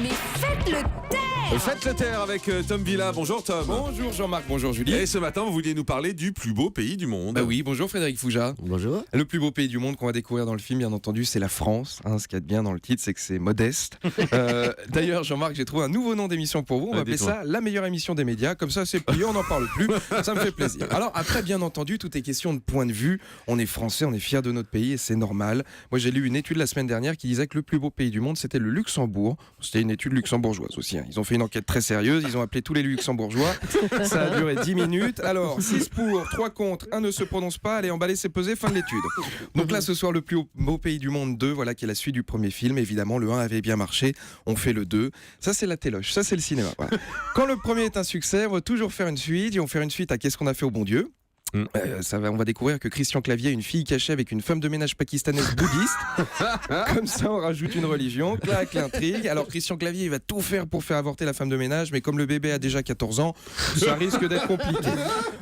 Mais faites le taire! Faites le taire avec Tom Villa. Bonjour Tom. Bonjour Jean-Marc, bonjour Julie. Et ce matin, vous vouliez nous parler du plus beau pays du monde. Bah oui, bonjour Frédéric Fouja. Bonjour. Le plus beau pays du monde qu'on va découvrir dans le film, bien entendu, c'est la France. Ce qu'il y a de bien dans le titre, c'est que c'est modeste. D'ailleurs, Jean-Marc, j'ai trouvé un nouveau nom d'émission pour vous. On va appeler ça la meilleure émission des médias. Comme ça, c'est plié, on n'en parle plus. Ça me fait plaisir. Alors après, bien entendu, tout est question de point de vue. On est français, on est fiers de notre pays et c'est normal. Moi, j'ai lu une étude la semaine dernière qui disait que le plus beau pays du monde, c'était le Luxembourg. C'était une étude luxembourgeoise aussi. Ils ont fait une enquête très sérieuse. Ils ont appelé tous les Luxembourgeois. Ça a duré 10 minutes. Alors, 6 pour, 3 contre, 1 ne se prononce pas. Allez, emballé, c'est pesé, fin de l'étude. Donc là, ce soir, le plus beau pays du monde 2, voilà, qui est la suite du premier film. Évidemment, le 1 avait bien marché. On fait le 2. Ça, c'est la téloche. Ça, c'est le cinéma. Voilà. Quand le premier est un succès, on va toujours faire une suite. Ils vont faire une suite à Qu'est-ce qu'on a fait au bon Dieu. On va découvrir que Christian Clavier a une fille cachée avec une femme de ménage pakistanaise bouddhiste. Comme ça, on rajoute une religion. Clac, l'intrigue. Alors, Christian Clavier, il va tout faire pour faire avorter la femme de ménage, mais comme le bébé a déjà 14 ans, ça risque d'être compliqué.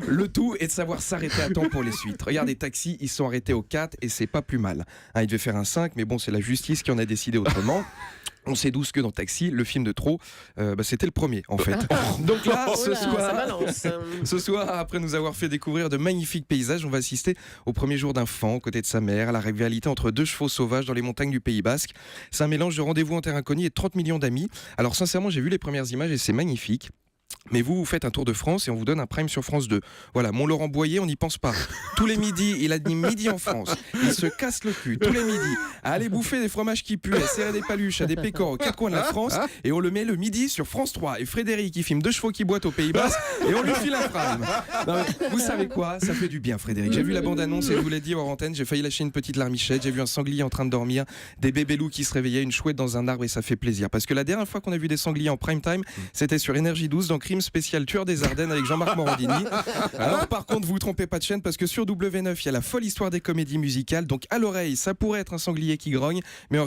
Le tout est de savoir s'arrêter à temps pour les suites. Regardez, Taxi, ils sont arrêtés au 4 et c'est pas plus mal. Il devait faire un 5, mais bon, c'est la justice qui en a décidé autrement. On sait tous que dans Taxi, le film de trop, c'était le premier en fait. Donc là, ce soir, après nous avoir fait découvrir de magnifiques paysages, on va assister au premier jour d'un fan aux côtés de sa mère, à la rivalité entre deux chevaux sauvages dans les montagnes du Pays Basque. C'est un mélange de Rendez-vous en terre inconnue et 30 millions d'amis. Alors sincèrement, j'ai vu les premières images et c'est magnifique. Mais vous faites un tour de France et on vous donne un prime sur France 2. Voilà, Mont-Laurent Boyer, on n'y pense pas. Tous les midis, il anime Midi en France. Il se casse le cul tous les midis à aller bouffer des fromages qui puent, à serrer des paluches, à des pécores aux quatre coins de la France. Et on le met le midi sur France 3. Et Frédéric, il filme deux chevaux qui boitent au Pays Basque et on lui file un prime. Non, vous savez quoi? Ça fait du bien, Frédéric. J'ai vu la bande-annonce et je vous l'ai dit hors antenne, j'ai failli lâcher une petite larmichette. J'ai vu un sanglier en train de dormir, des bébés loups qui se réveillaient, une chouette dans un arbre et ça fait plaisir. Parce que la dernière fois qu'on a vu des sangliers en prime time, c'était sur Énergie 12 dans Crime spécial Tueur des Ardennes avec Jean-Marc Morandini. Alors par contre, vous vous trompez pas de chaîne parce que sur W9, il y a la folle histoire des comédies musicales. Donc à l'oreille, ça pourrait être un sanglier qui grogne, mais en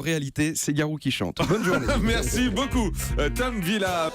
réalité, c'est Garou qui chante. Bonne journée. Merci beaucoup, Tom Villa.